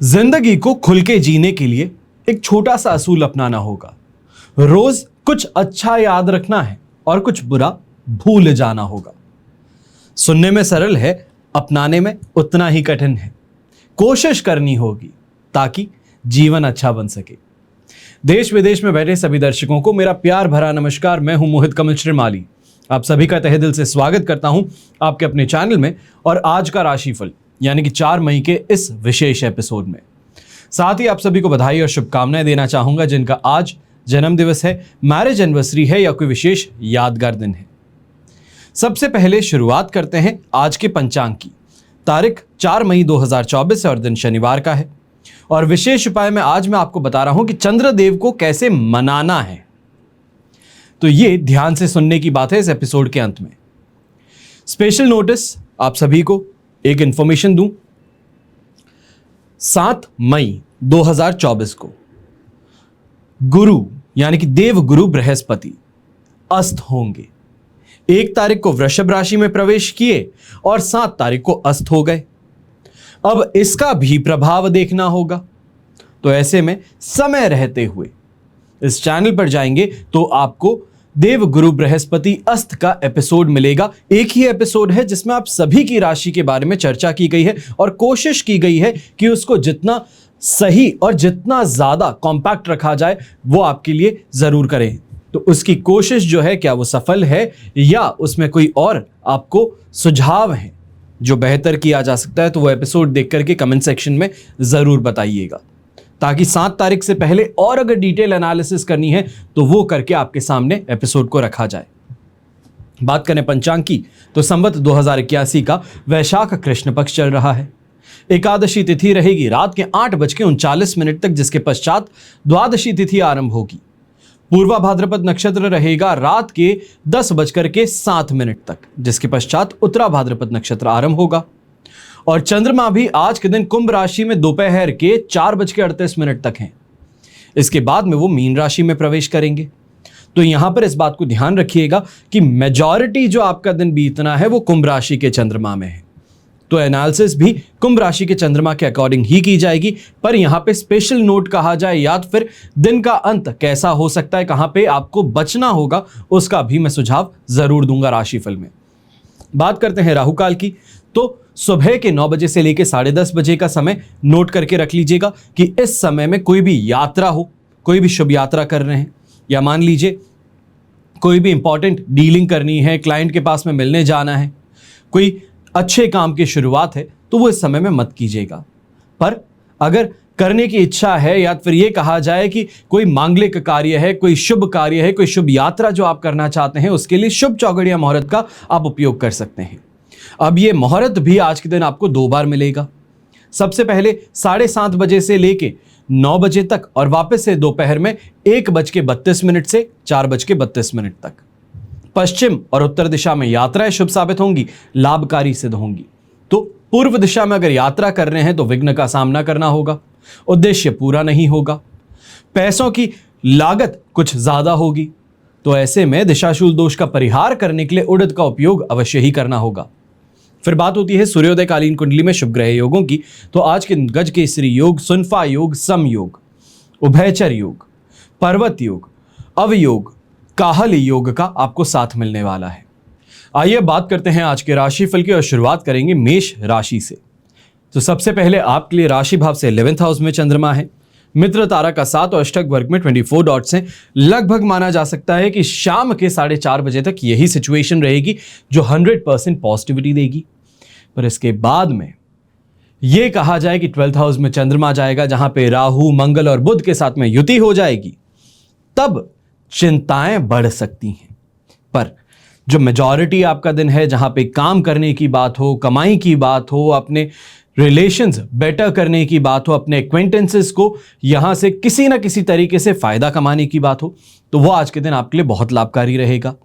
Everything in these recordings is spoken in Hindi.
जिंदगी को खुल के जीने के लिए एक छोटा सा असूल अपनाना होगा। रोज कुछ अच्छा याद रखना है और कुछ बुरा भूल जाना होगा। सुनने में सरल है, अपनाने में उतना ही कठिन है। कोशिश करनी होगी ताकि जीवन अच्छा बन सके। देश विदेश में बैठे सभी दर्शकों को मेरा प्यार भरा नमस्कार। मैं हूं मोहित कमल श्रीमाली। आप सभी का तहे दिल से स्वागत करता हूं आपके अपने चैनल में और आज का राशिफल यानी कि 4 मई के इस विशेष एपिसोड में। साथ ही आप सभी को बधाई और शुभकामनाएं देना चाहूंगा जिनका आज जन्म दिवस है, मैरिज एनिवर्सरी है या कोई विशेष यादगार दिन है। सबसे पहले शुरुआत करते हैं आज के पंचांग की। तारीख 4 मई 2024 है और दिन शनिवार का है। और विशेष उपाय में आज मैं आपको बता रहा हूं कि चंद्रदेव को कैसे मनाना है। तो ये ध्यान से सुनने की बात है इस एपिसोड के अंत में। स्पेशल नोटिस आप सभी को एक इंफॉर्मेशन दूं। 7 मई 2024 को गुरु यानी कि देव गुरु बृहस्पति अस्त होंगे। 1 तारीख को वृषभ राशि में प्रवेश किए और 7 तारीख को अस्त हो गए। अब इसका भी प्रभाव देखना होगा। तो ऐसे में समय रहते हुए इस चैनल पर जाएंगे तो आपको देव गुरु बृहस्पति अस्त का एपिसोड मिलेगा। एक ही एपिसोड है जिसमें आप सभी की राशि के बारे में चर्चा की गई है और कोशिश की गई है कि उसको जितना सही और जितना ज्यादा कॉम्पैक्ट रखा जाए वो आपके लिए जरूर करें। तो उसकी कोशिश जो है, क्या वो सफल है या उसमें कोई और आपको सुझाव है जो बेहतर किया जा सकता है, तो वो एपिसोड देख करके कमेंट सेक्शन में जरूर बताइएगा ताकि 7 तारीख से पहले और अगर डिटेल एनालिसिस करनी है तो वो करके आपके सामने एपिसोड को रखा जाए। बात करें पंचांग की तो संवत 2081 का वैशाख कृष्ण पक्ष चल रहा है। एकादशी तिथि रहेगी रात के 8:39 तक, जिसके पश्चात द्वादशी तिथि आरंभ होगी। पूर्वा भाद्रपद नक्षत्र रहेगा रात के 10:07 तक, जिसके पश्चात उत्तरा भाद्रपद नक्षत्र आरंभ होगा। और चंद्रमा भी आज के दिन कुंभ राशि में दोपहर के 4:38 तक हैं। इसके बाद में वो मीन राशि में प्रवेश करेंगे। तो यहां पर इस बात को ध्यान रखिएगा कि मेजॉरिटी जो आपका दिन बीतना है वो कुंभ राशि के चंद्रमा में है। तो एनालिसिस भी कुंभ राशि के चंद्रमा के अकॉर्डिंग ही की जाएगी। पर यहां पे स्पेशल नोट कहा जाए या फिर दिन का अंत कैसा हो सकता है, कहां पे आपको बचना होगा, उसका भी मैं सुझाव जरूर दूंगा राशिफल में। बात करते हैं राहु काल की। तो सुबह के 9 बजे से लेकर 10:30 बजे का समय नोट करके रख लीजिएगा कि इस समय में कोई भी यात्रा हो, कोई भी शुभ यात्रा कर रहे हैं या मान लीजिए कोई भी इंपॉर्टेंट डीलिंग करनी है, क्लाइंट के पास में मिलने जाना है, कोई अच्छे काम की शुरुआत है, तो वो इस समय में मत कीजिएगा। पर अगर करने की इच्छा है या फिर ये कहा जाए कि कोई मांगलिक कार्य है, कोई शुभ कार्य है, कोई शुभ यात्रा जो आप करना चाहते हैं, उसके लिए शुभ चौगड़ या मुहूर्त का आप उपयोग कर सकते हैं। अब ये मुहूर्त भी आज के दिन आपको 2 बार मिलेगा। सबसे पहले 7:30 बजे से लेके 9 बजे तक और वापस से दोपहर में 1:32 से 4:32 तक। पश्चिम और उत्तर दिशा में यात्राएं शुभ साबित होंगी, लाभकारी सिद्ध होंगी। तो पूर्व दिशा में अगर यात्रा कर रहे हैं तो विघ्न का सामना करना होगा, उद्देश्य पूरा नहीं होगा, पैसों की लागत कुछ ज्यादा होगी। तो ऐसे में दिशाशूल दोष का परिहार करने के लिए उड़द का उपयोग अवश्य ही करना होगा। फिर बात होती है सूर्योदय कालीन कुंडली में शुभ ग्रह योगों की। तो आज के गज केसरी योग, सुनफा योग, सम योग, उभयचर योग, पर्वत योग, अवयोग, काहल योग का आपको साथ मिलने वाला है। आइए बात करते हैं आज के राशिफल की और शुरुआत करेंगे मेष राशि से। तो सबसे पहले आपके लिए राशि भाव से 11th हाउस में चंद्रमा है। मित्र तारा का 7 और अष्टक वर्ग में 24 डॉट्स हैं। लगभग माना जा सकता है कि शाम के 4:30 बजे तक यही सिचुएशन रहेगी जो 100% पॉजिटिविटी देगी। पर इसके बाद में यह कहा जाए कि 12th हाउस में चंद्रमा जाएगा, जहां पे राहु, मंगल और बुध के साथ में युति हो जाएगी, तब चिंताएं बढ़ सकती हैं। पर जो मेजॉरिटी आपका दिन है, जहां पे काम करने की बात हो, कमाई की बात हो, अपने रिलेशंस बेटर करने की बात हो, अपने एक्वेंटेंसेस को यहां से किसी ना किसी तरीके से फायदा कमाने की बात हो, तो वो आज के दिन आपके लिए बहुत लाभकारी रहेगा।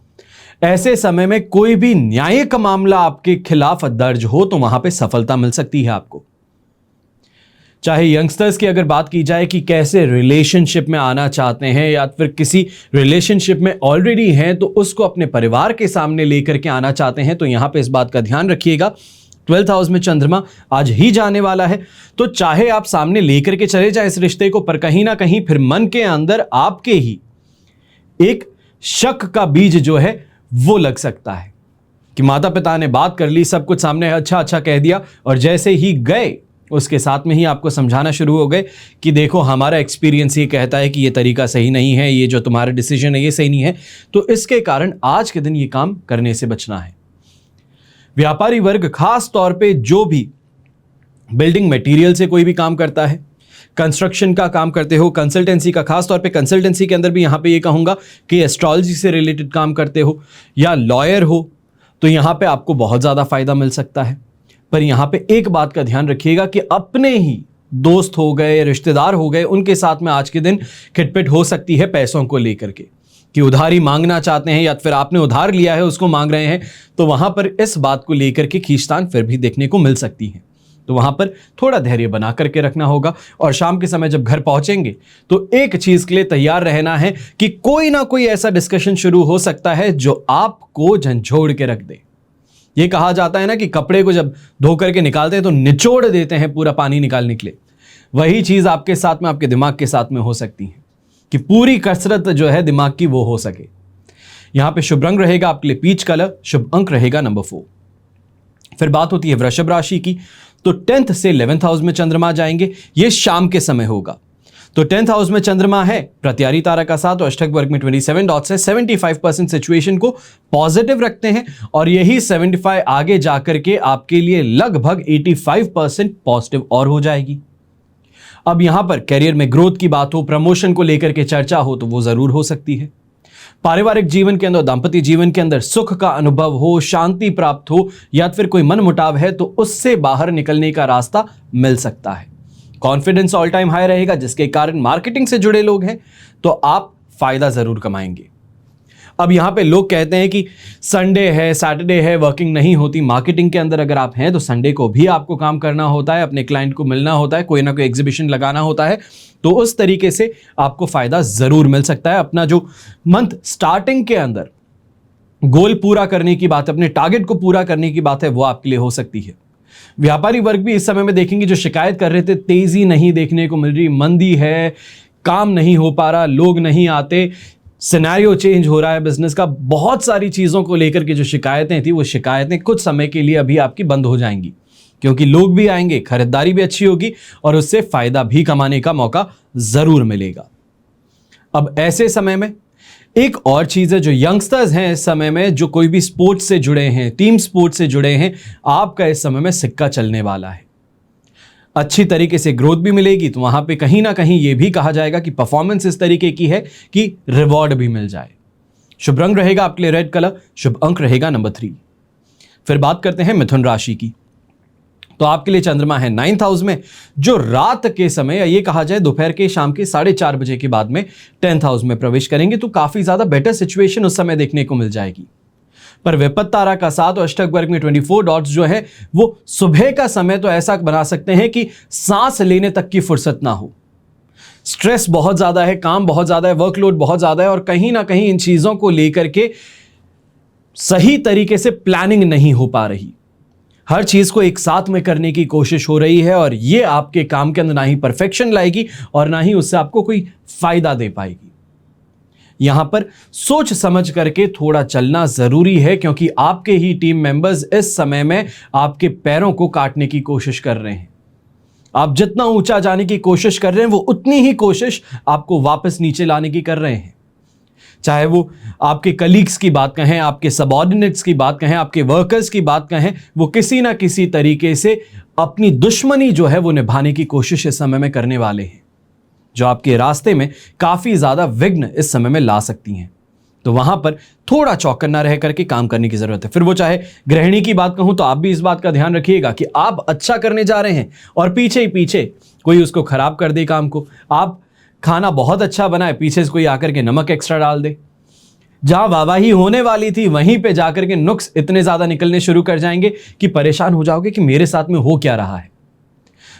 ऐसे समय में कोई भी न्यायिक मामला आपके खिलाफ दर्ज हो तो वहां पे सफलता मिल सकती है आपको। चाहे यंगस्टर्स की अगर बात की जाए कि कैसे रिलेशनशिप में आना चाहते हैं या फिर किसी रिलेशनशिप में ऑलरेडी हैं तो उसको अपने परिवार के सामने लेकर के आना चाहते हैं, तो यहां पे इस बात का ध्यान रखिएगा 12th हाउस में चंद्रमा आज ही जाने वाला है। तो चाहे आप सामने लेकर के चले जाए इस रिश्ते को, पर कहीं ना कहीं फिर मन के अंदर आपके ही एक शक का बीज जो है वो लग सकता है कि माता पिता ने बात कर ली, सब कुछ सामने अच्छा अच्छा कह दिया, और जैसे ही गए उसके साथ में ही आपको समझाना शुरू हो गए कि देखो हमारा एक्सपीरियंस ये कहता है कि ये तरीका सही नहीं है, ये जो तुम्हारा डिसीजन है ये सही नहीं है। तो इसके कारण आज के दिन ये काम करने से बचना है। व्यापारी वर्ग, खास तौर पे जो भी बिल्डिंग मटेरियल से कोई भी काम करता है, कंस्ट्रक्शन का काम करते हो, कंसल्टेंसी का, खास तौर पे कंसल्टेंसी के अंदर भी यहां पे ये कहूंगा कि एस्ट्रोलॉजी से रिलेटेड काम करते हो या लॉयर हो, तो यहां पे आपको बहुत ज़्यादा फायदा मिल सकता है। पर यहां पे एक बात का ध्यान रखिएगा कि अपने ही दोस्त हो गए, रिश्तेदार हो गए, उनके साथ में आज के दिन खिटपिट हो सकती है पैसों को लेकर के, कि उधारी मांगना चाहते हैं या फिर आपने उधार लिया है उसको मांग रहे हैं, तो वहां पर इस बात को लेकर के खींचतान फिर भी देखने को मिल सकती है। तो वहां पर थोड़ा धैर्य बना करके रखना होगा, और शाम के समय जब घर पहुंचेंगे तो एक चीज के लिए तैयार रहना है कि कोई ना कोई ऐसा डिस्कशन शुरू हो सकता है जो आपको झंझोड़ के रख दे। ये कहा जाता है ना कि कपड़े को जब धो करके निकालते हैं तो निचोड़ देते हैं पूरा पानी निकालने के लिए। वही चीज आपके साथ में, आपके दिमाग के साथ में हो सकती है कि पूरी कसरत जो है दिमाग की वो हो सके। यहां पे शुभ रंग रहेगा आपके लिए पीच कलर, शुभ अंक रहेगा नंबर 4। फिर बात होती है वृषभ राशि की, तो 10th से 11th हाउस में चंद्रमा जाएंगे, ये शाम के समय होगा। तो 10th हाउस में चंद्रमा है, प्रत्यारी तारा का साथ, और अष्टक वर्ग में 27 डॉट्स है। 75% सिचुएशन को पॉजिटिव रखते हैं, और यही 75 आगे जाकर के आपके लिए लगभग 85% पॉजिटिव और हो जाएगी। अब यहां पर करियर में ग्रोथ की बात हो, प्रमोशन को लेकर के चर्चा हो, तो वो जरूर हो सकती है। पारिवारिक जीवन के अंदर, दांपत्य जीवन के अंदर सुख का अनुभव हो, शांति प्राप्त हो, या फिर कोई मनमुटाव है तो उससे बाहर निकलने का रास्ता मिल सकता है। कॉन्फिडेंस ऑल टाइम हाई रहेगा, जिसके कारण मार्केटिंग से जुड़े लोग हैं तो आप फायदा जरूर कमाएंगे। अब यहां पे लोग कहते हैं कि संडे है, सैटरडे है, वर्किंग नहीं होती। मार्केटिंग के अंदर अगर आप हैं तो संडे को भी आपको काम करना होता है, अपने क्लाइंट को मिलना होता है, कोई ना कोई एग्जीबिशन लगाना होता है, तो उस तरीके से आपको फायदा जरूर मिल सकता है। अपना जो मंथ स्टार्टिंग के अंदर गोल पूरा करने की बात, अपने टारगेट को पूरा करने की बात है, वो आपके लिए हो सकती है। व्यापारी वर्ग भी इस समय में देखेंगे जो शिकायत कर रहे थे, तेजी नहीं देखने को मिल रही, मंदी है, काम नहीं हो पा रहा, लोग नहीं आते, सिनेरियो चेंज हो रहा है बिजनेस का, बहुत सारी चीजों को लेकर के जो शिकायतें थी वो शिकायतें कुछ समय के लिए अभी आपकी बंद हो जाएंगी, क्योंकि लोग भी आएंगे, खरीदारी भी अच्छी होगी और उससे फायदा भी कमाने का मौका जरूर मिलेगा। अब ऐसे समय में एक और चीज है, जो यंगस्टर्स हैं इस समय में, जो कोई भी स्पोर्ट्स से जुड़े हैं, टीम स्पोर्ट्स से जुड़े हैं, आपका इस समय में सिक्का चलने वाला है। अच्छी तरीके से ग्रोथ भी मिलेगी, तो वहां पे कहीं ना कहीं ये भी कहा जाएगा कि परफॉर्मेंस इस तरीके की है कि रिवॉर्ड भी मिल जाए। शुभ रंग रहेगा आपके लिए रेड कलर, शुभ अंक रहेगा नंबर 3। फिर बात करते हैं मिथुन राशि की, तो आपके लिए चंद्रमा है 9th हाउस में, जो रात के समय, या ये कहा जाए दोपहर के शाम के 4:30 बजे के बाद में 10th हाउस में प्रवेश करेंगे, तो काफी ज्यादा बेटर सिचुएशन उस समय देखने को मिल जाएगी। पर विपत्त तारा का साथ और अष्टक वर्ग में 24 डॉट्स जो है वो सुबह का समय तो ऐसा बना सकते हैं कि सांस लेने तक की फुर्सत ना हो। स्ट्रेस बहुत ज्यादा है, काम बहुत ज्यादा है, वर्कलोड बहुत ज्यादा है, और कहीं ना कहीं इन चीजों को लेकर के सही तरीके से प्लानिंग नहीं हो पा रही। हर चीज को एक साथ में करने की कोशिश हो रही है, और ये आपके काम के अंदर ना ही परफेक्शन लाएगी और ना ही उससे आपको कोई फायदा दे पाएगी। यहां पर सोच समझ करके थोड़ा चलना जरूरी है, क्योंकि आपके ही टीम मेंबर्स इस समय में आपके पैरों को काटने की कोशिश कर रहे हैं। आप जितना ऊंचा जाने की कोशिश कर रहे हैं, वो उतनी ही कोशिश आपको वापस नीचे लाने की कर रहे हैं। चाहे वो आपके कलीग्स की बात कहें, आपके सबऑर्डिनेट्स की बात कहें, आपके वर्कर्स की बात कहें, वो किसी ना किसी तरीके से अपनी दुश्मनी जो है वो निभाने की कोशिश इस समय में करने वाले हैं, जो आपके रास्ते में काफी ज्यादा विघ्न इस समय में ला सकती हैं। तो वहां पर थोड़ा चौकन्ना रह करके काम करने की जरूरत है। फिर वो चाहे गृहिणी की बात कहूं, तो आप भी इस बात का ध्यान रखिएगा कि आप अच्छा करने जा रहे हैं और पीछे ही पीछे कोई उसको खराब कर दे काम को। आप खाना बहुत अच्छा बनाए, पीछे से कोई आकर के नमक एक्स्ट्रा डाल दे। जहां वाहवाही होने वाली थी वहीं पे जाकर के नुक्स इतने ज्यादा निकलने शुरू कर जाएंगे कि परेशान हो जाओगे कि मेरे साथ में हो क्या रहा है।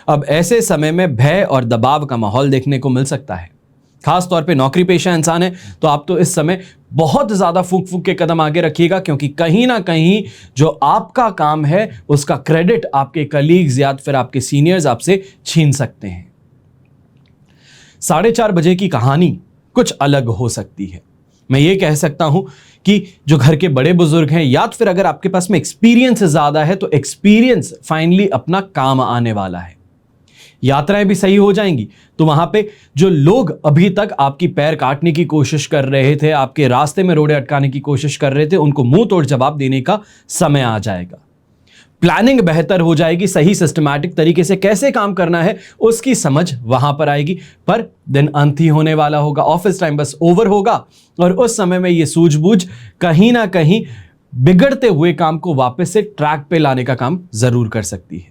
अब ऐसे समय में भय और दबाव का माहौल देखने को मिल सकता है। खास तौर पे नौकरी पेशा इंसान है तो आप तो इस समय बहुत ज्यादा फूंक फूंक के कदम आगे रखिएगा, क्योंकि कहीं ना कहीं जो आपका काम है उसका क्रेडिट आपके कलीग्स या फिर आपके सीनियर्स आपसे छीन सकते हैं। 4:30 बजे की कहानी कुछ अलग हो सकती है। मैं ये कह सकता हूं कि जो घर के बड़े बुजुर्ग हैं या फिर अगर आपके पास में एक्सपीरियंस ज्यादा है तो एक्सपीरियंस फाइनली अपना काम आने वाला है। यात्राएं भी सही हो जाएंगी, तो वहां पे जो लोग अभी तक आपकी पैर काटने की कोशिश कर रहे थे, आपके रास्ते में रोड़े अटकाने की कोशिश कर रहे थे, उनको मुंह तोड़ जवाब देने का समय आ जाएगा। प्लानिंग बेहतर हो जाएगी, सही सिस्टमैटिक तरीके से कैसे काम करना है उसकी समझ वहां पर आएगी। पर दिन अंत ही होने वाला होगा, ऑफिस टाइम बस ओवर होगा और उस समय में ये सूझबूझ कहीं ना कहीं बिगड़ते हुए काम को वापस से ट्रैक पे लाने का काम जरूर कर सकती है।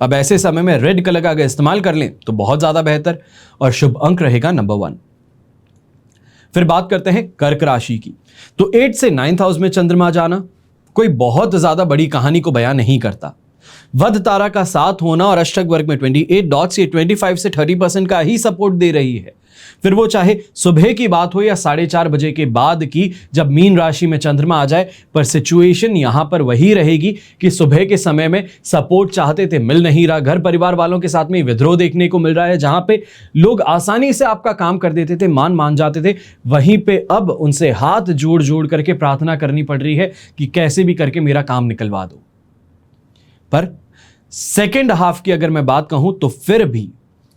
अब ऐसे समय में रेड कलर का अगर इस्तेमाल कर लें तो बहुत ज्यादा बेहतर, और शुभ अंक रहेगा नंबर 1। फिर बात करते हैं कर्क राशि की। तो 8 से 9th हाउस में चंद्रमा जाना कोई बहुत ज्यादा बड़ी कहानी को बयान नहीं करता। वध तारा का साथ होना और अष्टक वर्ग में 28 डॉट्स, ये 25 से 30% का ही सपोर्ट दे रही है। फिर वो चाहे सुबह की बात हो या 4:30 बजे के बाद की, जब मीन राशि में चंद्रमा आ जाए, पर सिचुएशन यहां पर वही रहेगी कि सुबह के समय में सपोर्ट चाहते थे, मिल नहीं रहा। घर परिवार वालों के साथ में विद्रोह देखने को मिल रहा है। जहां पे लोग आसानी से आपका काम कर देते थे, मान जाते थे, वहीं पे अब उनसे हाथ जोड़ जोड़ करके प्रार्थना करनी पड़ रही है कि कैसे भी करके मेरा काम निकलवा दो। पर सेकेंड हाफ की अगर मैं बात कहूं तो फिर भी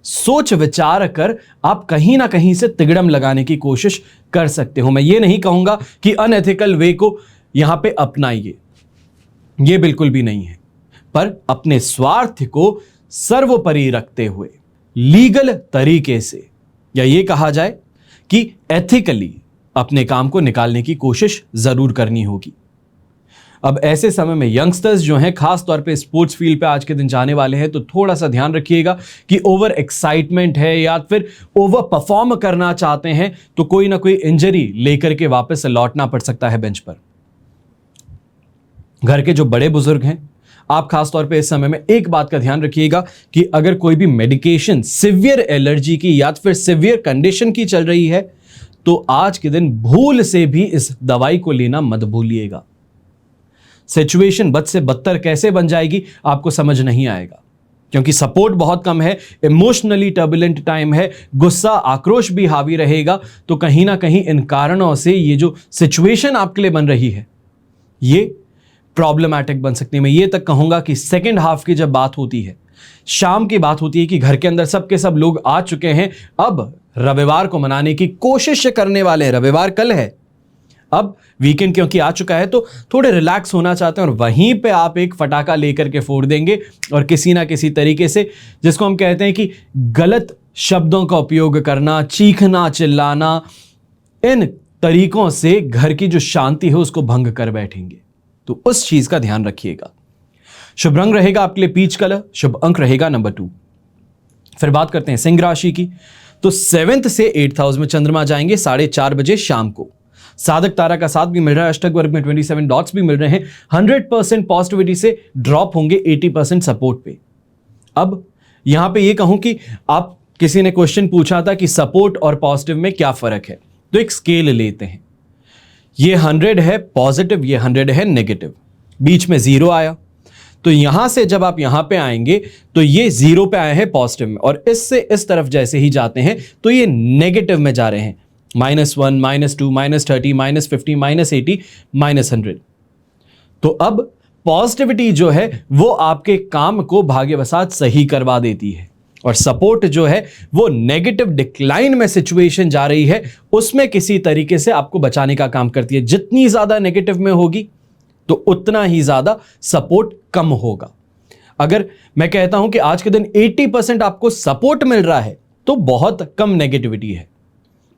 सोच विचार कर आप कहीं ना कहीं से तिगड़म लगाने की कोशिश कर सकते हो। मैं ये नहीं कहूंगा कि अनएथिकल वे को यहां पे अपनाइए, ये बिल्कुल भी नहीं है, पर अपने स्वार्थ को सर्वोपरि रखते हुए लीगल तरीके से, या ये कहा जाए कि एथिकली, अपने काम को निकालने की कोशिश जरूर करनी होगी। अब ऐसे समय में यंगस्टर्स जो हैं, खास तौर पे स्पोर्ट्स फील्ड पे आज के दिन जाने वाले हैं, तो थोड़ा सा ध्यान रखिएगा कि ओवर एक्साइटमेंट है या फिर ओवर परफॉर्म करना चाहते हैं तो कोई ना कोई इंजरी लेकर के वापस लौटना पड़ सकता है बेंच पर। घर के जो बड़े बुजुर्ग हैं, आप खास तौर पे इस समय में एक बात का ध्यान रखिएगा कि अगर कोई भी मेडिकेशन सिवियर एलर्जी की या फिर सिवियर कंडीशन की चल रही है तो आज के दिन भूल से भी इस दवाई को लेना मत भूलिएगा। सिचुएशन बद से बदतर कैसे बन जाएगी आपको समझ नहीं आएगा, क्योंकि सपोर्ट बहुत कम है, इमोशनली टर्बुलेंट टाइम है, गुस्सा आक्रोश भी हावी रहेगा। तो कहीं ना कहीं इन कारणों से ये जो सिचुएशन आपके लिए बन रही है ये प्रॉब्लमैटिक बन सकती है। मैं ये तक कहूंगा कि सेकेंड हाफ की जब बात होती है, शाम की बात होती है कि घर के अंदर सब के सब लोग आ चुके हैं, अब रविवार को मनाने की कोशिश करने वाले हैं। रविवार कल है, अब वीकेंड क्योंकि आ चुका है तो थोड़े रिलैक्स होना चाहते हैं, और वहीं पे आप एक फटाका लेकर के फोड़ देंगे और किसी ना किसी तरीके से, जिसको हम कहते हैं कि गलत शब्दों का उपयोग करना, चीखना, चिल्लाना, इन तरीकों से घर की जो शांति है उसको भंग कर बैठेंगे। तो उस चीज का ध्यान रखिएगा। शुभ रंग रहेगा आपके लिए पीच कलर, शुभ अंक रहेगा नंबर 2। फिर बात करते हैं सिंह राशि की। तो 7th से 8th हाउस में चंद्रमा जाएंगे 4:30 बजे शाम को। साधक तारा का साथ भी मिल रहा है, अष्टक वर्ग में 27 डॉट्स भी मिल रहे हैं। 100% पॉजिटिविटी से ड्रॉप होंगे 80% सपोर्ट पे। अब यहां पे ये कहूं कि आप, किसी ने क्वेश्चन पूछा था कि सपोर्ट और पॉजिटिव में क्या फर्क है, तो एक स्केल लेते हैं। ये 100 है पॉजिटिव, ये 100 है नेगेटिव, बीच में 0 आया, तो यहां से जब आप यहां पे आएंगे तो ये 0 पे आए हैं पॉजिटिव में, और इससे इस तरफ जैसे ही जाते हैं तो ये नेगेटिव में जा रहे हैं। -1, -2, -30, -50, -80, -100। तो अब पॉजिटिविटी जो है वो आपके काम को भाग्यवशात सही करवा देती है, और सपोर्ट जो है वो नेगेटिव डिक्लाइन में सिचुएशन जा रही है, उसमें किसी तरीके से आपको बचाने का काम करती है। जितनी ज्यादा नेगेटिव में होगी तो उतना ही ज्यादा सपोर्ट कम होगा। अगर मैं कहता हूं कि आज के दिन 80% आपको सपोर्ट मिल रहा है तो बहुत कम नेगेटिविटी है,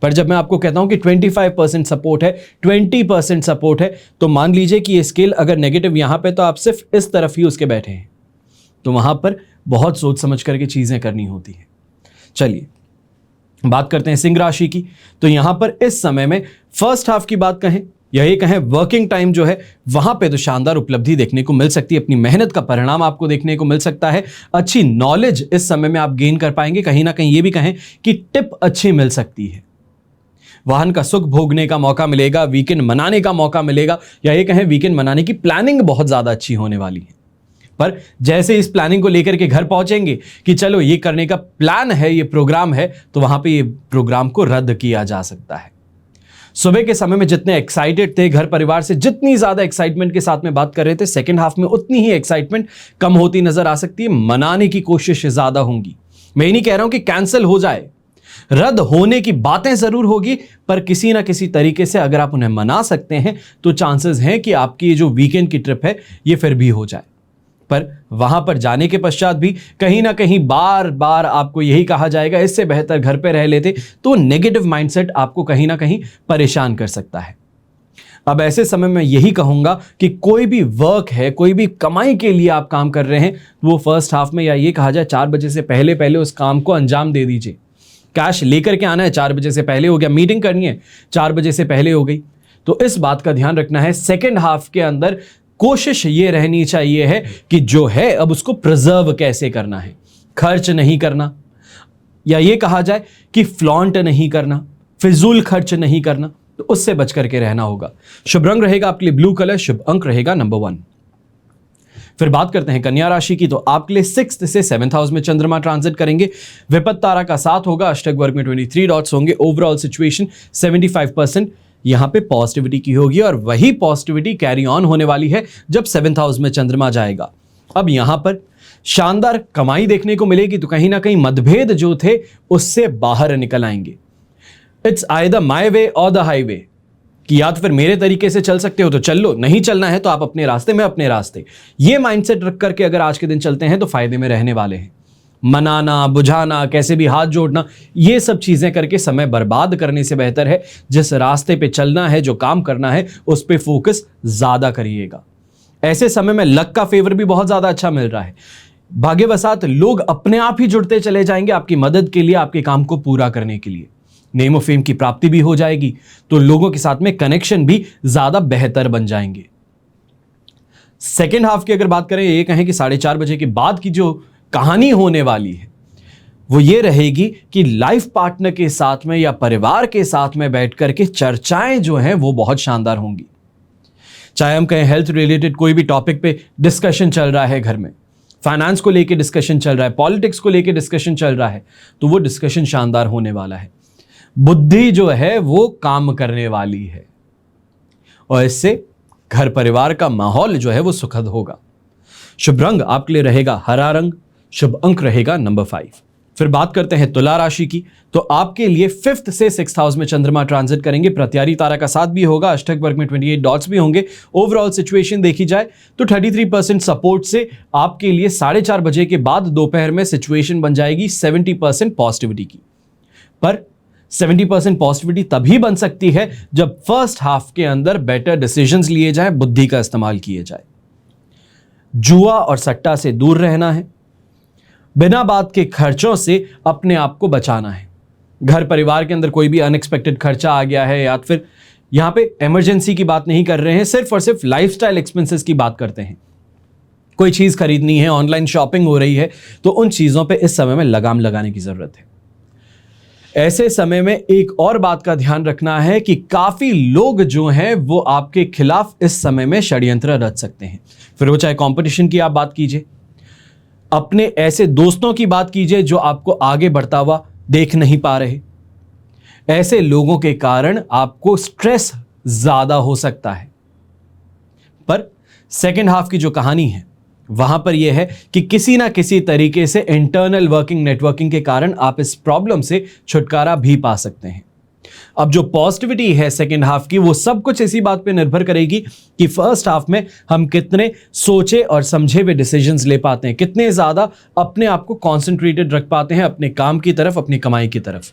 पर जब मैं आपको कहता हूं कि 25% सपोर्ट है, 20% सपोर्ट है, तो मान लीजिए कि ये स्केल अगर नेगेटिव यहां पे, तो आप सिर्फ इस तरफ ही उसके बैठे हैं, तो वहां पर बहुत सोच समझ करके चीजें करनी होती हैं। चलिए बात करते हैं सिंह राशि की। तो यहां पर इस समय में फर्स्ट हाफ की बात कहें या ये कहें वर्किंग टाइम जो है वहां पे तो शानदार उपलब्धि देखने को मिल सकती है, अपनी मेहनत का परिणाम आपको देखने को मिल सकता है, अच्छी नॉलेज इस समय में आप गेन कर पाएंगे, कहीं ना कहीं ये भी कहें कि टिप अच्छी मिल सकती है, वाहन का सुख भोगने का मौका मिलेगा, वीकेंड मनाने का मौका मिलेगा, या ये कहें वीकेंड मनाने की प्लानिंग बहुत ज्यादा अच्छी होने वाली है। पर जैसे इस प्लानिंग को लेकर के घर पहुंचेंगे कि चलो ये करने का प्लान है, ये प्रोग्राम है, तो वहां पे ये प्रोग्राम को रद्द किया जा सकता है। सुबह के समय में जितने एक्साइटेड थे, घर परिवार से जितनी ज्यादा एक्साइटमेंट के साथ में बात कर रहे थे, सेकेंड हाफ में उतनी ही एक्साइटमेंट कम होती नजर आ सकती है, मनाने की कोशिश ज्यादा होंगी। मैं ये नहीं कह रहा हूं कि कैंसिल हो जाए, रद्द होने की बातें जरूर होगी, पर किसी ना किसी तरीके से अगर आप उन्हें मना सकते हैं तो चांसेस हैं कि आपकी ये जो वीकेंड की ट्रिप है ये फिर भी हो जाए। पर वहां पर जाने के पश्चात भी कहीं ना कहीं बार बार आपको यही कहा जाएगा इससे बेहतर घर पे रह लेते, तो नेगेटिव माइंडसेट आपको कहीं ना कहीं परेशान कर सकता है। अब ऐसे समय में यही कहूंगा कि कोई भी वर्क है, कोई भी कमाई के लिए आप काम कर रहे हैं, वो फर्स्ट हाफ में, या ये कहा जाए 4 बजे से पहले पहले उस काम को अंजाम दे दीजिए। कैश लेकर के आना है, 4 बजे से पहले हो गया, मीटिंग करनी है 4 बजे से पहले हो गई, तो इस बात का ध्यान रखना है। सेकेंड हाफ के अंदर कोशिश ये रहनी चाहिए है कि जो है अब उसको प्रिजर्व कैसे करना है, खर्च नहीं करना, या ये कहा जाए कि फ्लॉन्ट नहीं करना, फिजूल खर्च नहीं करना, तो उससे बच करके रहना होगा। शुभ रंग रहेगा आपके लिए ब्लू कलर, शुभ अंक रहेगा नंबर 1। फिर बात करते हैं कन्या राशि की, तो आपके लिए 6th से 7th हाउस में चंद्रमा ट्रांजिट करेंगे, विपत्त तारा का साथ होगा, अष्टक वर्ग में 23 डॉट्स होंगे, ओवरऑल सिचुएशन 75% यहां पे पॉजिटिविटी की होगी, और वही पॉजिटिविटी कैरी ऑन होने वाली है जब 7th हाउस में चंद्रमा जाएगा। अब यहां पर शानदार कमाई देखने को मिलेगी, तो कहीं ना कहीं मतभेद जो थे उससे बाहर निकल आएंगे। इट्स आइदर माय वे और द हाईवे, कि या तो फिर मेरे तरीके से चल सकते हो तो चल लो, नहीं चलना है तो आप अपने रास्ते, मैं अपने रास्ते। ये माइंडसेट रख करके अगर आज के दिन चलते हैं तो फायदे में रहने वाले हैं। मनाना, बुझाना, कैसे भी हाथ जोड़ना, ये सब चीजें करके समय बर्बाद करने से बेहतर है जिस रास्ते पे चलना है, जो काम करना है, उस पे फोकस ज्यादा करिएगा। ऐसे समय में लक का फेवर भी बहुत ज्यादा अच्छा मिल रहा है, भाग्यवशात लोग अपने आप ही जुड़ते चले जाएंगे आपकी मदद के लिए, आपके काम को पूरा करने के लिए। नेम ऑफ फेम की प्राप्ति भी हो जाएगी, तो लोगों के साथ में कनेक्शन भी ज्यादा बेहतर बन जाएंगे। सेकेंड हाफ की अगर बात करें, ये कहें कि 4:30 बजे के बाद की जो कहानी होने वाली है वो ये रहेगी कि लाइफ पार्टनर के साथ में या परिवार के साथ में बैठ करके चर्चाएं जो हैं वो बहुत शानदार होंगी। चाहे हम कहें हेल्थ रिलेटेड कोई भी टॉपिक पे डिस्कशन चल रहा है, घर में फाइनेंस को लेके डिस्कशन चल रहा है, पॉलिटिक्स को लेके डिस्कशन चल रहा है, तो वो डिस्कशन शानदार होने वाला है। बुद्धि जो है वो काम करने वाली है, और इससे घर परिवार का माहौल जो है वो सुखद होगा। शुभ रंग आपके लिए रहेगा हरा रंग, शुभ अंक रहेगा नंबर 5। फिर बात करते हैं तुला राशि की, तो आपके लिए 5th से 6th हाउस में चंद्रमा ट्रांजिट करेंगे, प्रत्यारी तारा का साथ भी होगा, अष्टक वर्ग में 28 डॉट्स भी होंगे। ओवरऑल सिचुएशन देखी जाए तो 33% सपोर्ट से आपके लिए 4:30 बजे के बाद दोपहर में सिचुएशन बन जाएगी 70% पॉजिटिविटी की। पर 70% पॉजिटिविटी तभी बन सकती है जब फर्स्ट हाफ के अंदर बेटर डिसीजंस लिए जाए, बुद्धि का इस्तेमाल किए जाए। जुआ और सट्टा से दूर रहना है, बिना बात के खर्चों से अपने आप को बचाना है। घर परिवार के अंदर कोई भी अनएक्सपेक्टेड खर्चा आ गया है, या फिर यहां पे इमरजेंसी की बात नहीं कर रहे हैं, सिर्फ और सिर्फ लाइफस्टाइल एक्सपेंसेस की बात करते हैं। कोई चीज खरीदनी है, ऑनलाइन शॉपिंग हो रही है, तो उन चीजों पे इस समय में लगाम लगाने की जरूरत है। ऐसे समय में एक और बात का ध्यान रखना है कि काफी लोग जो हैं वो आपके खिलाफ इस समय में षड्यंत्र रच सकते हैं। फिर वो चाहे कंपटीशन की आप बात कीजिए, अपने ऐसे दोस्तों की बात कीजिए जो आपको आगे बढ़ता हुआ देख नहीं पा रहे, ऐसे लोगों के कारण आपको स्ट्रेस ज्यादा हो सकता है। पर सेकेंड हाफ की जो कहानी है वहां पर यह है कि किसी ना किसी तरीके से इंटरनल वर्किंग नेटवर्किंग के कारण आप इस प्रॉब्लम से छुटकारा भी पा सकते हैं। अब जो पॉजिटिविटी है सेकेंड हाफ की, वो सब कुछ इसी बात पे निर्भर करेगी कि फर्स्ट हाफ में हम कितने सोचे और समझे हुए डिसीजंस ले पाते हैं, कितने ज्यादा अपने आप को कॉन्सेंट्रेटेड रख पाते हैं अपने काम की तरफ, अपनी कमाई की तरफ।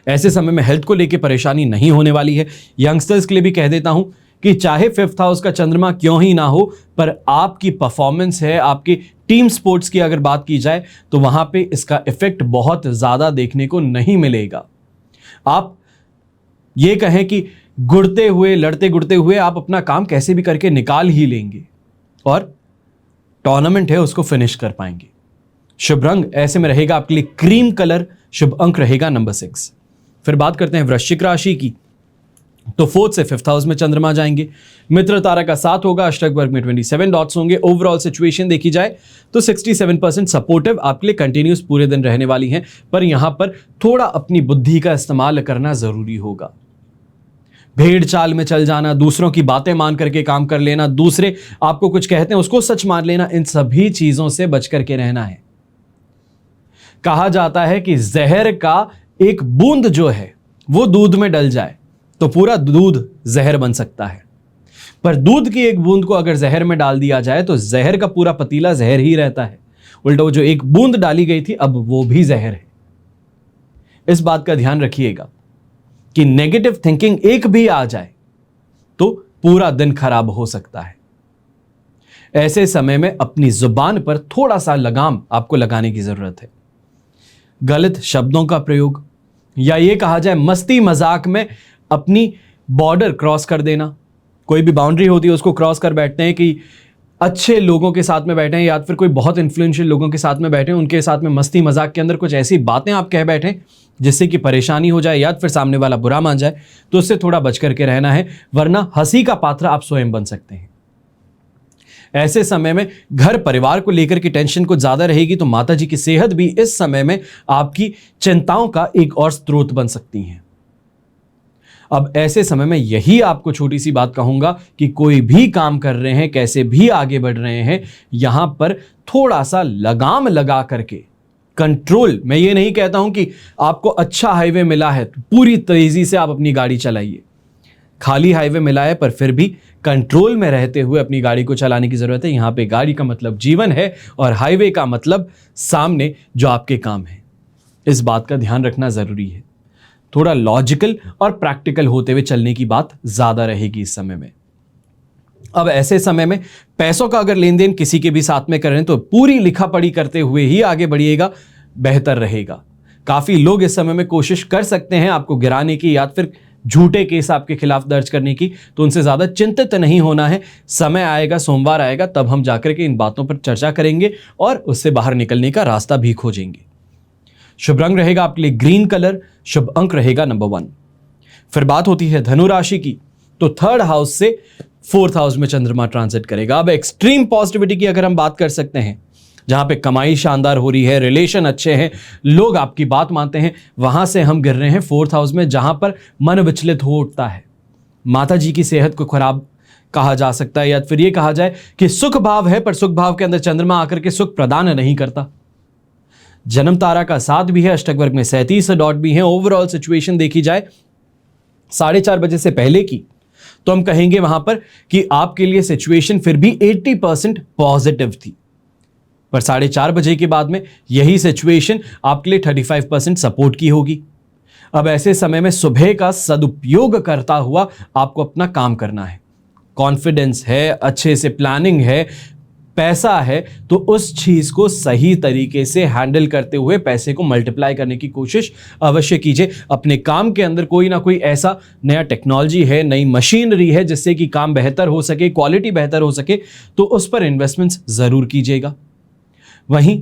ऐसे समय में हेल्थ को लेकर परेशानी नहीं होने वाली है। यंगस्टर्स के लिए भी कह देता हूं कि चाहे 5th हाउस का चंद्रमा क्यों ही ना हो, पर आपकी परफॉर्मेंस है, आपकी टीम स्पोर्ट्स की अगर बात की जाए तो वहां पे इसका इफेक्ट बहुत ज्यादा देखने को नहीं मिलेगा। आप ये कहें कि गुड़ते हुए, लड़ते गुड़ते हुए आप अपना काम कैसे भी करके निकाल ही लेंगे और टूर्नामेंट है उसको फिनिश कर पाएंगे। शुभ रंग ऐसे में रहेगा आपके लिए क्रीम कलर, शुभ अंक रहेगा नंबर 6। फिर बात करते हैं वृश्चिक राशि की, तो 4th से 5th हाउस में चंद्रमा जाएंगे। मित्र तारा का साथ होगा, अष्टक वर्ग में 27 डॉट्स होंगे। ओवरऑल सिचुएशन देखी जाए तो 67% सपोर्टिव आपके लिए कंटिन्यूस पूरे दिन रहने वाली हैं, पर यहां पर थोड़ा अपनी बुद्धि का इस्तेमाल करना जरूरी होगा। भेड़ चाल में चल जाना, दूसरों की बातें मान करके काम कर लेना, दूसरे आपको कुछ कहते हैं उसको सच मान लेना, इन सभी चीजों से बच करके रहना है। कहा जाता है कि जहर का एक बूंद जो है वो दूध में डल जाए तो पूरा दूध जहर बन सकता है, पर दूध की एक बूंद को अगर जहर में डाल दिया जाए तो जहर का पूरा पतीला जहर ही रहता है। उल्टा वो जो एक बूंद डाली गई थी अब वो भी जहर है। इस बात का ध्यान रखिएगा कि नेगेटिव थिंकिंग एक भी आ जाए तो पूरा दिन खराब हो सकता है। ऐसे समय में अपनी जुबान पर थोड़ा सा लगाम आपको लगाने की जरूरत है। गलत शब्दों का प्रयोग या ये कहा जाए मस्ती मजाक में अपनी बॉर्डर क्रॉस कर देना, कोई भी बाउंड्री होती है उसको क्रॉस कर बैठते हैं कि अच्छे लोगों के साथ में बैठे हैं या फिर कोई बहुत इन्फ्लुएंशियल लोगों के साथ में बैठे हैं, उनके साथ में मस्ती मजाक के अंदर कुछ ऐसी बातें आप कह बैठे जिससे कि परेशानी हो जाए या फिर सामने वाला बुरा मान जाए, तो उससे थोड़ा बच करके रहना है, वरना हंसी का पात्र आप स्वयं बन सकते हैं। ऐसे समय में घर परिवार को लेकर की टेंशन कुछ ज्यादा रहेगी, तो माता जी की सेहत भी इस समय में आपकी चिंताओं का एक और स्रोत बन सकती है। अब ऐसे समय में यही आपको छोटी सी बात कहूंगा कि कोई भी काम कर रहे हैं, कैसे भी आगे बढ़ रहे हैं, यहां पर थोड़ा सा लगाम लगा करके कंट्रोल, मैं ये नहीं कहता हूं कि आपको अच्छा हाईवे मिला है तो पूरी तेजी से आप अपनी गाड़ी चलाइए, खाली हाईवे मिला है पर फिर भी कंट्रोल में रहते हुए अपनी गाड़ी को चलाने की जरूरत है। यहां पे गाड़ी का मतलब जीवन है और हाईवे का मतलब सामने जो आपके काम है। इस बात का ध्यान रखना जरूरी है। थोड़ा लॉजिकल और प्रैक्टिकल होते हुए चलने की बात ज्यादा रहेगी इस समय में। अब ऐसे समय में पैसों का अगर लेन देन किसी के भी साथ में करें तो पूरी लिखा पढ़ी करते हुए ही आगे बढ़िएगा, बेहतर रहेगा। काफी लोग इस समय में कोशिश कर सकते हैं आपको गिराने की या फिर झूठे केस आपके खिलाफ दर्ज करने की, तो उनसे ज्यादा चिंतित नहीं होना है। समय आएगा, सोमवार आएगा, तब हम जाकर के इन बातों पर चर्चा करेंगे और उससे बाहर निकलने का रास्ता भी खोजेंगे। शुभ रंग रहेगा आपके लिए ग्रीन कलर, शुभ अंक रहेगा नंबर 1। फिर बात होती है धनु राशि की, तो 3rd हाउस से 4th हाउस में चंद्रमा ट्रांजिट करेगा। अब एक्सट्रीम पॉजिटिविटी की अगर हम बात कर सकते हैं, जहां पे कमाई शानदार हो रही है, रिलेशन अच्छे हैं, लोग आपकी बात मानते हैं, वहां से हम गिर रहे हैं 4th हाउस में, जहां पर मन विचलित हो उठता है। माता जी की सेहत को खराब कहा जा सकता है या फिर यह कहा जाए कि सुख भाव है पर सुख भाव के अंदर चंद्रमा आकर के सुख प्रदान नहीं करता। जन्म तारा का 7 भी है, अष्टक वर्ग में 37 डॉट भी है। ओवरऑल सिचुएशन देखी जाए 4:30 बजे से पहले की, तो हम कहेंगे वहां पर कि आपके लिए सिचुएशन फिर भी 80% पॉजिटिव थी, पर 4:30 बजे के बाद में यही सिचुएशन आपके लिए 35% सपोर्ट की होगी। अब ऐसे समय में सुबह का सदुपयोग करता हुआ आपको अपना काम करना है। कॉन्फिडेंस है, अच्छे से प्लानिंग है, पैसा है, तो उस चीज को सही तरीके से हैंडल करते हुए पैसे को मल्टीप्लाई करने की कोशिश अवश्य कीजिए। अपने काम के अंदर कोई ना कोई ऐसा नया टेक्नोलॉजी है, नई मशीनरी है जिससे कि काम बेहतर हो सके, क्वालिटी बेहतर हो सके, तो उस पर इन्वेस्टमेंट्स जरूर कीजिएगा। वहीं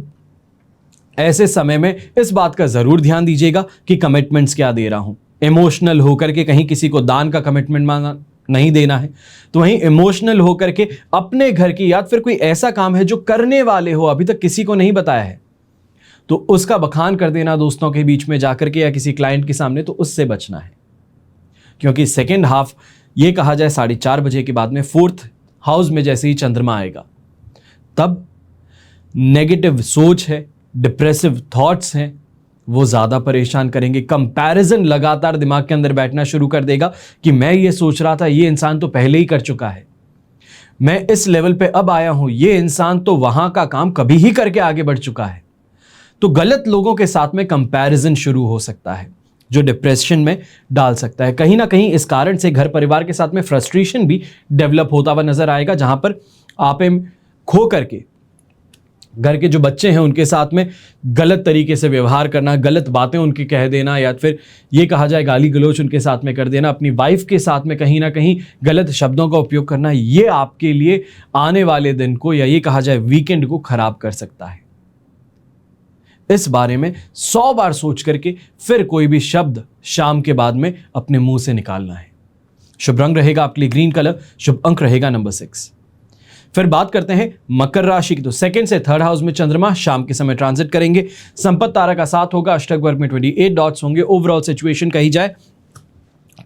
ऐसे समय में इस बात का जरूर ध्यान दीजिएगा कि कमिटमेंट्स क्या दे रहा हूं। इमोशनल होकर के कहीं किसी को दान का कमिटमेंट मांगा नहीं देना है, तो वहीं इमोशनल होकर के अपने घर की या फिर कोई ऐसा काम है जो करने वाले हो, अभी तक किसी को नहीं बताया है, तो उसका बखान कर देना दोस्तों के बीच में जाकर के या किसी क्लाइंट के सामने, तो उससे बचना है। क्योंकि सेकेंड हाफ ये कहा जाए 4:30 बजे के बाद में 4th हाउस में जैसे ही चंद्रमा आएगा, तब नेगेटिव सोच है, डिप्रेसिव थॉट्स हैं, वो ज्यादा परेशान करेंगे। कंपैरिजन लगातार दिमाग के अंदर बैठना शुरू कर देगा कि मैं ये सोच रहा था, ये इंसान तो पहले ही कर चुका है, मैं इस लेवल पे अब आया हूं, ये इंसान तो वहां का काम कभी ही करके आगे बढ़ चुका है। तो गलत लोगों के साथ में कंपैरिजन शुरू हो सकता है, जो डिप्रेशन में डाल सकता है। कहीं ना कहीं इस कारण से घर परिवार के साथ में फ्रस्ट्रेशन भी डेवलप होता हुआ नजर आएगा, जहां पर आप खो करके घर के जो बच्चे हैं उनके साथ में गलत तरीके से व्यवहार करना, गलत बातें उनके कह देना, या फिर ये कहा जाए गाली गलौज उनके साथ में कर देना, अपनी वाइफ के साथ में कहीं ना कहीं गलत शब्दों का उपयोग करना, ये आपके लिए आने वाले दिन को, या ये कहा जाए वीकेंड को खराब कर सकता है। इस बारे में 100 बार सोच करके फिर कोई भी शब्द शाम के बाद में अपने मुंह से निकालना है। शुभ रंग रहेगा आपके लिए ग्रीन कलर, शुभ अंक रहेगा नंबर 6। फिर बात करते हैं मकर राशि की। तो सेकंड से थर्ड हाउस में चंद्रमा शाम के समय ट्रांजिट करेंगे। संपत्ति तारा का साथ होगा, अष्टक वर्ग में 28 डॉट्स होंगे। ओवरऑल सिचुएशन कही जाए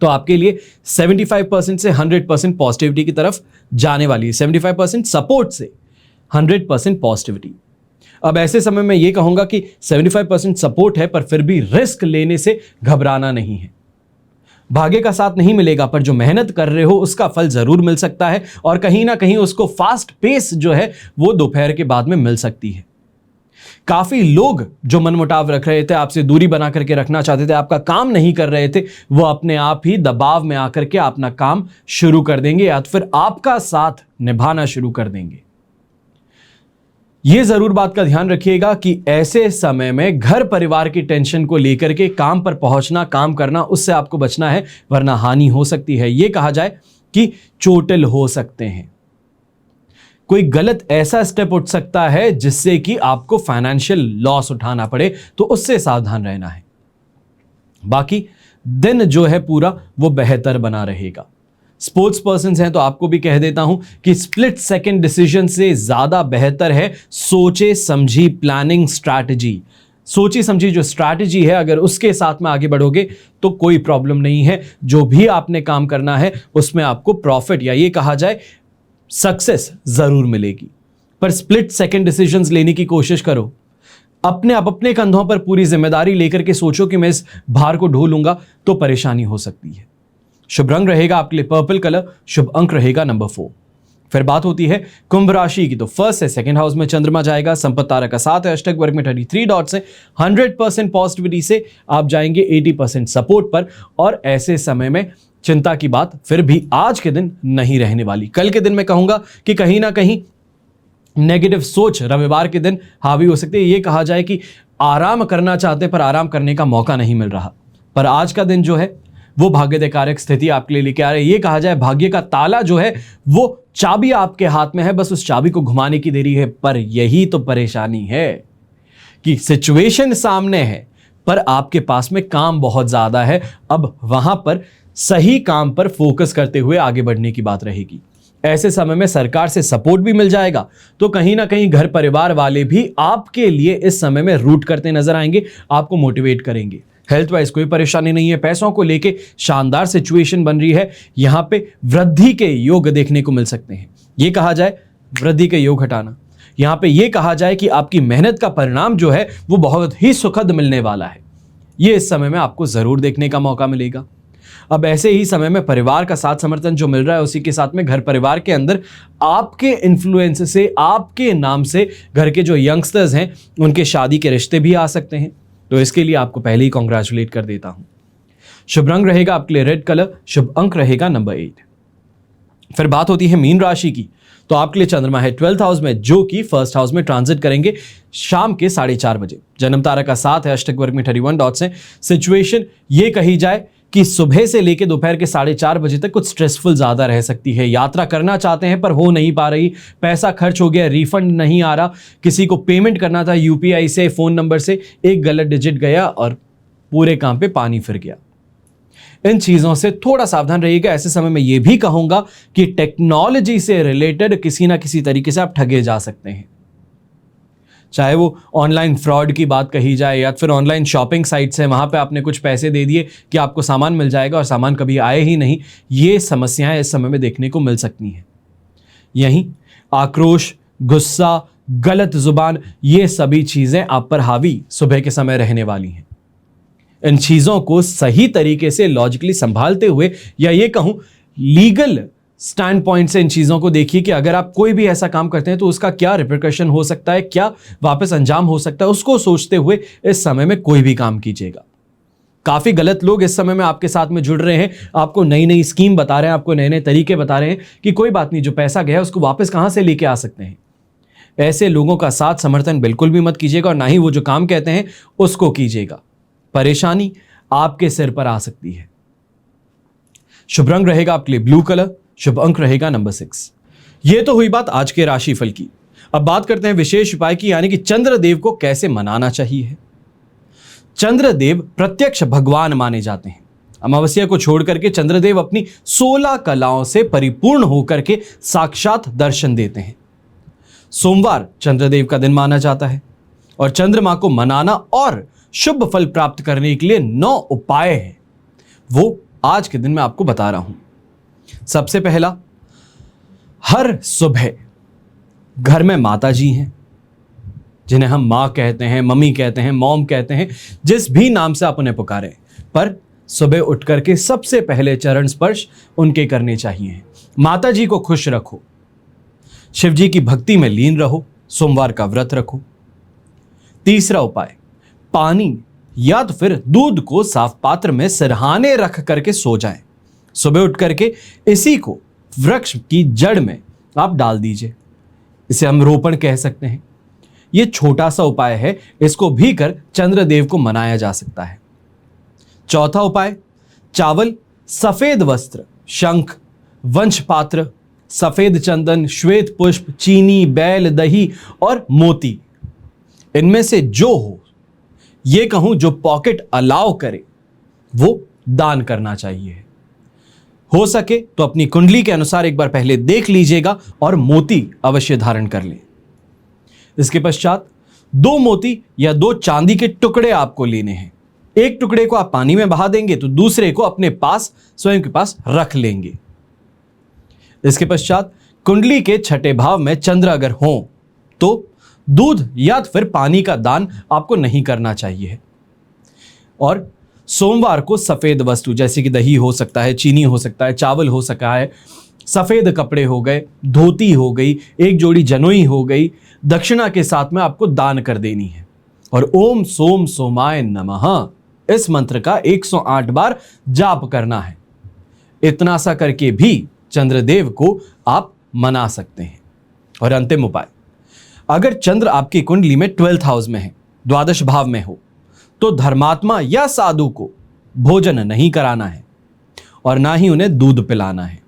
तो आपके लिए 75% से 100% पॉजिटिविटी की तरफ जाने वाली है। 75% सपोर्ट से 100% पॉजिटिविटी। अब ऐसे समय में यह कहूंगा कि 75% सपोर्ट है, पर फिर भी रिस्क लेने से घबराना नहीं है। भाग्य का साथ नहीं मिलेगा, पर जो मेहनत कर रहे हो उसका फल जरूर मिल सकता है, और कहीं ना कहीं उसको फास्ट पेस जो है वो दोपहर के बाद में मिल सकती है। काफी लोग जो मनमुटाव रख रहे थे, आपसे दूरी बना करके रखना चाहते थे, आपका काम नहीं कर रहे थे, वो अपने आप ही दबाव में आकर के अपना काम शुरू कर देंगे, या तो फिर आपका साथ निभाना शुरू कर देंगे। यह जरूर बात का ध्यान रखिएगा कि ऐसे समय में घर परिवार की टेंशन को लेकर के काम पर पहुंचना, काम करना, उससे आपको बचना है, वरना हानि हो सकती है। यह कहा जाए कि चोटिल हो सकते हैं। कोई गलत ऐसा स्टेप उठ सकता है जिससे कि आपको फाइनेंशियल लॉस उठाना पड़े, तो उससे सावधान रहना है। बाकी दिन जो है पूरा वो बेहतर बना रहेगा। स्पोर्ट्स पर्सन हैं तो आपको भी कह देता हूं कि स्प्लिट सेकंड डिसीजन से ज्यादा बेहतर है सोचे समझी प्लानिंग स्ट्रैटेजी। सोची समझी जो स्ट्रैटेजी है, अगर उसके साथ में आगे बढ़ोगे तो कोई प्रॉब्लम नहीं है। जो भी आपने काम करना है उसमें आपको प्रॉफिट, या ये कहा जाए सक्सेस जरूर मिलेगी। पर स्प्लिट सेकंड डिसीजंस लेने की कोशिश करो। अपने कंधों पर पूरी जिम्मेदारी लेकर के सोचो कि मैं इस भार को ढोलूंगा, तो परेशानी हो सकती है। शुभ रंग रहेगा आपके लिए पर्पल कलर, शुभ अंक रहेगा नंबर 4। फिर बात होती है कुंभ राशि की। तो फर्स्ट से सेकंड हाउस में चंद्रमा जाएगा। संपत्ति तारा का साथ है, अष्टक वर्ग में 33 डॉट्स है। 100% पॉजिटिविटी से आप जाएंगे 80% सपोर्ट पर, और ऐसे समय में चिंता की बात फिर भी आज के दिन नहीं रहने वाली। कल के दिन मैं कहूंगा कि कहीं ना कहीं नेगेटिव सोच रविवार के दिन हावी हो सकती है। यह कहा जाए कि आराम करना चाहते पर आराम करने का मौका नहीं मिल रहा। पर आज का दिन जो है वो भाग्यकारक स्थिति आपके लिए लेके आ रहे हैं। ये कहा जाए भाग्य का ताला जो है वो चाबी आपके हाथ में है, बस उस चाबी को घुमाने की देरी है। पर यही तो परेशानी है कि सिचुएशन सामने है, पर आपके पास में काम बहुत ज्यादा है। अब वहां पर सही काम पर फोकस करते हुए आगे बढ़ने की बात रहेगी। ऐसे समय में सरकार से सपोर्ट भी मिल जाएगा, तो कहीं ना कहीं घर परिवार वाले भी आपके लिए इस समय में रूट करते नजर आएंगे, आपको मोटिवेट करेंगे। हेल्थ वाइज कोई परेशानी नहीं है। पैसों को लेके शानदार सिचुएशन बन रही है। यहां पे वृद्धि के योग देखने को मिल सकते हैं। यह कहा जाए वृद्धि के योग हटाना, यहां पे यह कहा जाए कि आपकी मेहनत का परिणाम जो है वो बहुत ही सुखद मिलने वाला है। यह इस समय में आपको जरूर देखने का मौका मिलेगा। अब ऐसे ही समय में परिवार का साथ समर्थन जो मिल रहा है, उसी के साथ में घर परिवार के अंदर आपके इन्फ्लुएंस से, आपके नाम से घर के जो यंगस्टर्स हैं उनके शादी के रिश्ते भी आ सकते हैं। तो इसके लिए आपको पहले ही कॉन्ग्रेचुलेट कर देता हूं। शुभ रंग रहेगा आपके लिए रेड कलर, शुभ अंक रहेगा नंबर 8। फिर बात होती है मीन राशि की। तो आपके लिए चंद्रमा है 12th हाउस में, जो कि फर्स्ट हाउस में ट्रांजिट करेंगे शाम के 4:30 बजे। जन्म तारा का साथ है, अष्टक वर्ग में 31 डॉट्स हैं। सिचुएशन ये कही जाए कि सुबह से लेकर दोपहर के 4:30 बजे तक कुछ स्ट्रेसफुल ज्यादा रह सकती है। यात्रा करना चाहते हैं पर हो नहीं पा रही, पैसा खर्च हो गया, रिफंड नहीं आ रहा, किसी को पेमेंट करना था यूपीआई से, फोन नंबर से, एक गलत डिजिट गया और पूरे काम पे पानी फिर गया। इन चीजों से थोड़ा सावधान रहिएगा। ऐसे समय में यह भी कहूंगा कि टेक्नोलॉजी से रिलेटेड किसी ना किसी तरीके से आप ठगे जा सकते हैं। चाहे वो ऑनलाइन फ्रॉड की बात कही जाए या फिर ऑनलाइन शॉपिंग साइट्स है, वहां पे आपने कुछ पैसे दे दिए कि आपको सामान मिल जाएगा और सामान कभी आए ही नहीं। ये समस्याएं इस समय में देखने को मिल सकती हैं। यहीं आक्रोश, गुस्सा, गलत जुबान, ये सभी चीजें आप पर हावी सुबह के समय रहने वाली हैं। इन चीजों को सही तरीके से लॉजिकली संभालते हुए, या ये कहूं लीगल स्टैंड पॉइंट से इन चीजों को देखिए कि अगर आप कोई भी ऐसा काम करते हैं तो उसका क्या रिपरकशन हो सकता है, क्या वापस अंजाम हो सकता है, उसको सोचते हुए इस समय में कोई भी काम कीजिएगा। काफी गलत लोग इस समय में आपके साथ में जुड़ रहे हैं, आपको नई नई स्कीम बता रहे हैं, आपको नए नए तरीके बता रहे हैं कि कोई बात नहीं, जो पैसा गया उसको वापस कहां से लेके आ सकते हैं। ऐसे लोगों का साथ समर्थन बिल्कुल भी मत कीजिएगा और ना ही वो जो काम कहते हैं उसको कीजिएगा। परेशानी आपके सिर पर आ सकती है। शुभ रंग रहेगा आपके लिए ब्लू कलर। शुभ अंक रहेगा नंबर 6। यह तो हुई बात आज के राशिफल की। अब बात करते हैं विशेष उपाय की, यानी कि चंद्रदेव को कैसे मनाना चाहिए। चंद्रदेव प्रत्यक्ष भगवान माने जाते हैं। अमावस्या को छोड़कर के चंद्रदेव अपनी 16 कलाओं से परिपूर्ण होकर के साक्षात दर्शन देते हैं। सोमवार चंद्रदेव का दिन माना जाता है और चंद्रमा को मनाना और शुभ फल प्राप्त करने के लिए 9 उपाय हैं, वो आज के दिन मैं आपको बता रहा हूं। सबसे पहला, हर सुबह घर में माता जी हैं, जिन्हें हम मां कहते हैं, मम्मी कहते हैं, मॉम कहते हैं, जिस भी नाम से आप उन्हें पुकारें, पर सुबह उठ करके सबसे पहले चरण स्पर्श उनके करने चाहिए। माता जी को खुश रखो, शिव जी की भक्ति में लीन रहो, सोमवार का व्रत रखो। तीसरा उपाय, पानी या तो फिर दूध को साफ पात्र में सिरहाने रख करके सो जाएं। सुबह उठ करके इसी को वृक्ष की जड़ में आप डाल दीजिए। इसे हम रोपण कह सकते हैं। यह छोटा सा उपाय है, इसको भी कर चंद्रदेव को मनाया जा सकता है। चौथा उपाय, चावल, सफेद वस्त्र, शंख, वंश पात्र, सफेद चंदन, श्वेत पुष्प, चीनी, बैल, दही और मोती, इनमें से जो हो, ये कहूं जो पॉकेट अलाउ करे, वो दान करना चाहिए। हो सके तो अपनी कुंडली के अनुसार एक बार पहले देख लीजिएगा और मोती अवश्य धारण कर लें। इसके पश्चात 2 मोती या 2 चांदी के टुकड़े आपको लेने हैं। एक टुकड़े को आप पानी में बहा देंगे तो दूसरे को अपने पास, स्वयं के पास रख लेंगे। इसके पश्चात कुंडली के छठे भाव में चंद्र अगर हो तो दूध या फिर पानी का दान आपको नहीं करना चाहिए। और सोमवार को सफेद वस्तु जैसे कि दही हो सकता है, चीनी हो सकता है, चावल हो सकता है, सफेद कपड़े हो गए, धोती हो गई, एक जोड़ी जनोई हो गई, दक्षिणा के साथ में आपको दान कर देनी है। और ओम सोम सोमाय नमः इस मंत्र का 108 बार जाप करना है। इतना सा करके भी चंद्रदेव को आप मना सकते हैं। और अंतिम उपाय, अगर चंद्र आपकी कुंडली में 12th हाउस में है, द्वादश भाव में हो, तो धर्मात्मा या साधु को भोजन नहीं कराना है और ना ही उन्हें दूध पिलाना है।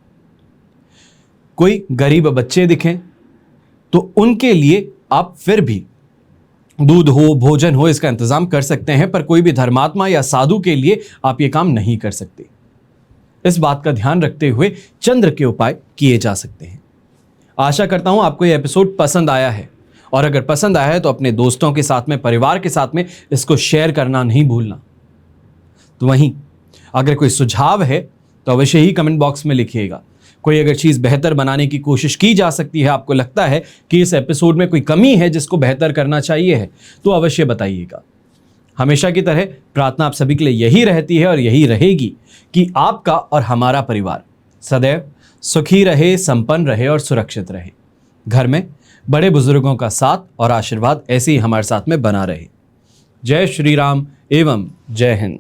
कोई गरीब बच्चे दिखें तो उनके लिए आप फिर भी दूध हो, भोजन हो, इसका इंतजाम कर सकते हैं, पर कोई भी धर्मात्मा या साधु के लिए आप ये काम नहीं कर सकते। इस बात का ध्यान रखते हुए चंद्र के उपाय किए जा सकते हैं। आशा करता हूं आपको यह एपिसोड पसंद आया है, और अगर पसंद आया है तो अपने दोस्तों के साथ में, परिवार के साथ में इसको शेयर करना नहीं भूलना। तो वहीं अगर कोई सुझाव है तो अवश्य ही कमेंट बॉक्स में लिखिएगा। कोई अगर चीज़ बेहतर बनाने की कोशिश की जा सकती है, आपको लगता है कि इस एपिसोड में कोई कमी है जिसको बेहतर करना चाहिए है, तो अवश्य बताइएगा। हमेशा की तरह प्रार्थना आप सभी के लिए यही रहती है और यही रहेगी कि आपका और हमारा परिवार सदैव सुखी रहे, संपन्न रहे और सुरक्षित रहे। घर में बड़े बुजुर्गों का साथ और आशीर्वाद ऐसे ही हमारे साथ में बना रहे। जय श्री राम एवं जय हिंद।